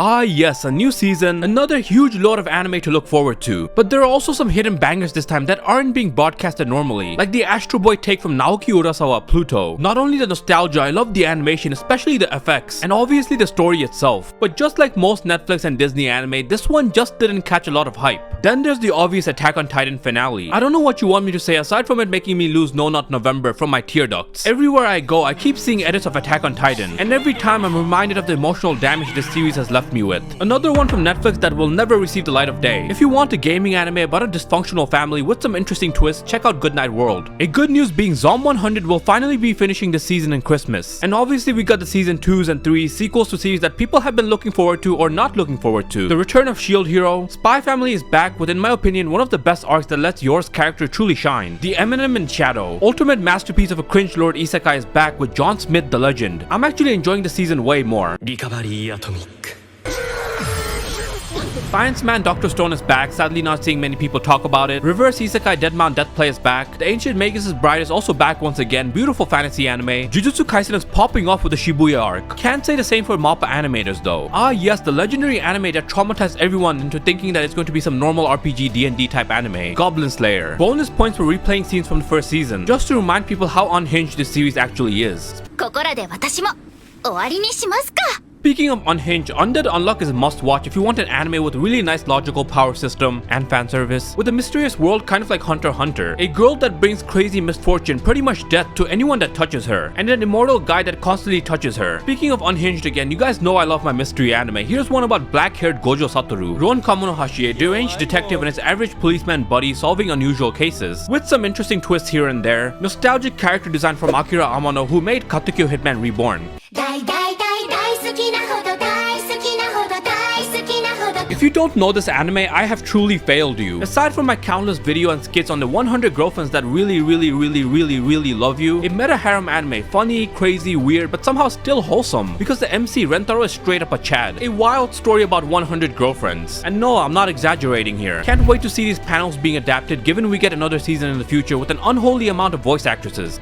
Ah yes, a new season, another huge load of anime to look forward to. But there are also some hidden bangers this time that aren't being broadcasted normally, like the Astro Boy take from Naoki Urasawa, Pluto. Not only the nostalgia, I love the animation, especially the effects, and obviously the story itself. But just like most Netflix and Disney anime, this one just didn't catch a lot of hype. Then there's the obvious Attack on Titan finale. I don't know what you want me to say aside from it making me lose No Not November from my tear ducts. Everywhere I go, I keep seeing edits of Attack on Titan, and every time I'm reminded of the emotional damage this series has left me with. Another one from Netflix that will never receive the light of day. If you want a gaming anime about a dysfunctional family with some interesting twists, check out Goodnight World. A good news being Zom 100 will finally be finishing this season in Christmas. And obviously we got the season 2s and 3s, sequels to series that people have been looking forward to or not looking forward to. The return of Shield Hero, Spy Family is back with, in my opinion, one of the best arcs that lets Yor's character truly shine. The Eminence in Shadow, ultimate masterpiece of a cringe lord isekai, is back with John Smith the Legend. I'm actually enjoying the season way more. Science Man Dr. Stone is back, sadly not seeing many people talk about it. Reverse Isekai Deadmount Deathplay is back. The Ancient Magus' Bride is also back once again, beautiful fantasy anime. Jujutsu Kaisen is popping off with the Shibuya arc. Can't say the same for Mappa Animators though. Ah yes, the legendary anime that traumatized everyone into thinking that it's going to be some normal RPG D&D type anime, Goblin Slayer. Bonus points for replaying scenes from the first season, just to remind people how unhinged this series actually is. Speaking of unhinged, Undead Unluck is a must-watch if you want an anime with a really nice logical power system and fan service, with a mysterious world kind of like Hunter x Hunter. A girl that brings crazy misfortune, pretty much death, to anyone that touches her, and an immortal guy that constantly touches her. Speaking of unhinged again, you guys know I love my mystery anime. Here's one about black-haired Gojo Satoru, Ron Kamonohashi, a deranged detective and his average policeman buddy solving unusual cases, with some interesting twists here and there. Nostalgic character design from Akira Amano, who made Katekyo Hitman Reborn. If you don't know this anime, I have truly failed you. Aside from my countless video and skits on the 100 girlfriends that really love you, a meta harem anime, funny, crazy, weird, but somehow still wholesome, because the MC Rentaro is straight up a Chad. A wild story about 100 girlfriends. And no, I'm not exaggerating here. Can't wait to see these panels being adapted, given we get another season in the future with an unholy amount of voice actresses.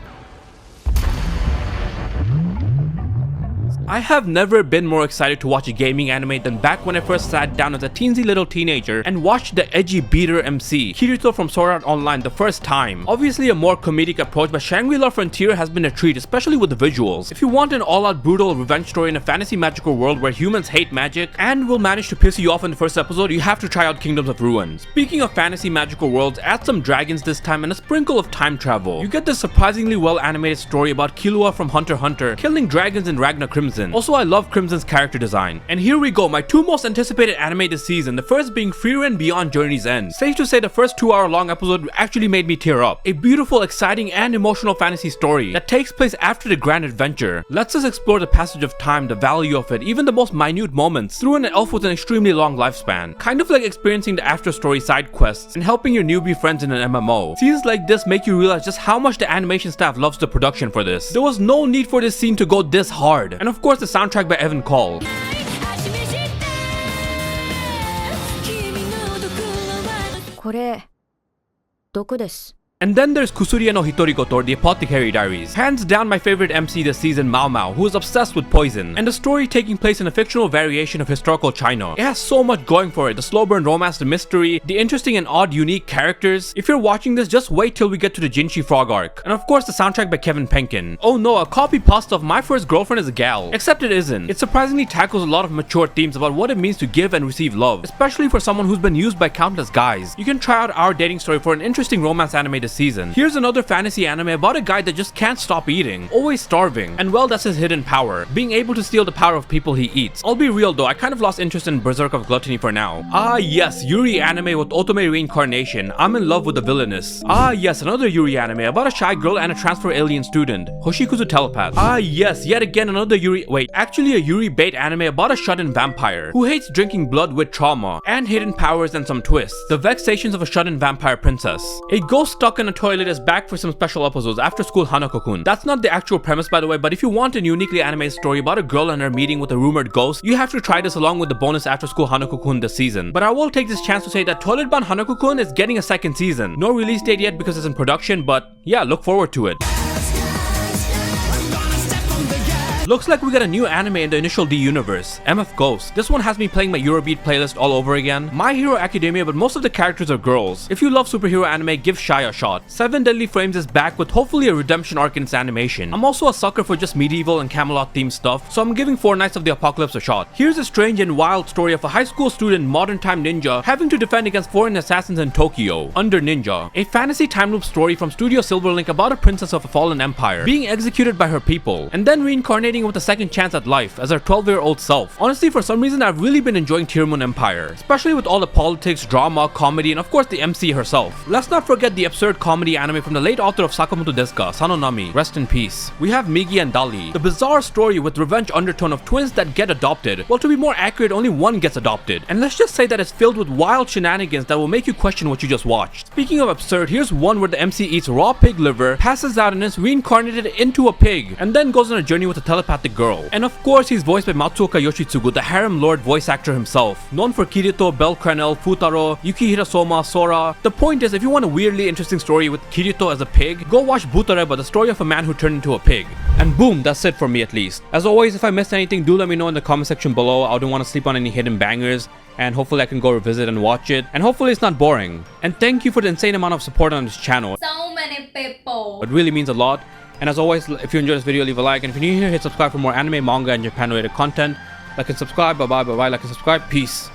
I have never been more excited to watch a gaming anime than back when I first sat down as a teensy little teenager and watched the edgy beater MC, Kirito from Sword Art Online, the first time. Obviously a more comedic approach, but Shangri-La Frontier has been a treat, especially with the visuals. If you want an all-out brutal revenge story in a fantasy magical world where humans hate magic and will manage to piss you off in the first episode, you have to try out Kingdoms of Ruin. Speaking of fantasy magical worlds, add some dragons this time and a sprinkle of time travel. You get this surprisingly well animated story about Killua from Hunter x Hunter killing dragons in Ragna Crimson. Also, I love Crimson's character design. And here we go, my two most anticipated anime this season, the first being Frieren Beyond Journey's End. Safe to say the first 2-hour long episode actually made me tear up. A beautiful, exciting, and emotional fantasy story that takes place after the grand adventure. Lets us explore the passage of time, the value of it, even the most minute moments, through an elf with an extremely long lifespan. Kind of like experiencing the after story side quests and helping your newbie friends in an MMO. Scenes like this make you realize just how much the animation staff loves the production for this. There was no need for this scene to go this hard. And of course the soundtrack by Evan Cole. And then there's Kusuriya no Hitorigoto, or the Apothecary Diaries. Hands down my favorite MC this season, Mao Mao, who is obsessed with poison. And the story taking place in a fictional variation of historical China. It has so much going for it, the slow burn romance, the mystery, the interesting and odd unique characters. If you're watching this, just wait till we get to the Jinchi Frog arc. And of course the soundtrack by Kevin Penkin. Oh no, a copy pasta of My First Girlfriend is a Gal. Except it isn't. It surprisingly tackles a lot of mature themes about what it means to give and receive love, especially for someone who's been used by countless guys. You can try out Our Dating Story for an interesting romance anime this season. Here's another fantasy anime about a guy that just can't stop eating, always starving, and well, that's his hidden power, being able to steal the power of people he eats. I'll be real though, I kind of lost interest in Berserk of Gluttony for now. Ah yes, Yuri anime with Otome reincarnation. I'm in love with the Villainess. Ah yes, another Yuri anime about a shy girl and a transfer alien student, Hoshikuzu Telepath. Ah yes, yet again another actually a Yuri bait anime about a shut-in vampire who hates drinking blood with trauma and hidden powers and some twists. The Vexations of a shut-in vampire princess. A ghost stuck in a toilet is back for some special episodes after school Hanako-kun. That's not the actual premise by the way, but if you want a uniquely animated story about a girl and her meeting with a rumored ghost, you have to try this along with the bonus after school Hanako-kun this season. But I will take this chance to say that Toilet-bound Hanako-kun is getting a second season. No release date yet because it's in production, but yeah, look forward to it. Looks like we got a new anime in the Initial D universe, MF Ghost. This one has me playing my Eurobeat playlist all over again. My Hero Academia, but most of the characters are girls. If you love superhero anime, give Shy a shot. 7 Deadly Frames is back with hopefully a redemption arc in its animation. I'm also a sucker for just medieval and Camelot themed stuff, so I'm giving 4 Knights of the Apocalypse a shot. Here's a strange and wild story of a high school student, modern time ninja, having to defend against foreign assassins in Tokyo, under Ninja. A fantasy time loop story from Studio Silverlink about a princess of a fallen empire, being executed by her people, and then reincarnating with a second chance at life as her 12-year-old self. Honestly, for some reason, I've really been enjoying Tearmoon Empire, especially with all the politics, drama, comedy, and of course the MC herself. Let's not forget the absurd comedy anime from the late author of Sakamoto Desuka, Sanonami, rest in peace. We have Migi and Dali, the bizarre story with revenge undertone of twins that get adopted. Well, to be more accurate, only one gets adopted. And let's just say that it's filled with wild shenanigans that will make you question what you just watched. Speaking of absurd, here's one where the MC eats raw pig liver, passes out and is reincarnated into a pig, and then goes on a journey with a telepathic girl. And of course, he's voiced by Matsuoka Yoshitsugu, the harem lord voice actor himself, known for Kirito, Belle Cranel, Futaro, Yuki Hirasoma, Sora. The point is, if you want a weirdly interesting story with Kirito as a pig, go watch Butareba, the story of a man who turned into a pig. And boom, that's it for me at least. As always, if I missed anything, do let me know in the comment section below. I don't want to sleep on any hidden bangers, and hopefully I can go revisit and watch it, and hopefully it's not boring. And thank you for the insane amount of support on this channel. So many people. It really means a lot. And as always, if you enjoyed this video, leave a like, and if you're new here, hit subscribe for more anime, manga, and Japan related content. Like and subscribe, bye bye, like and subscribe, peace.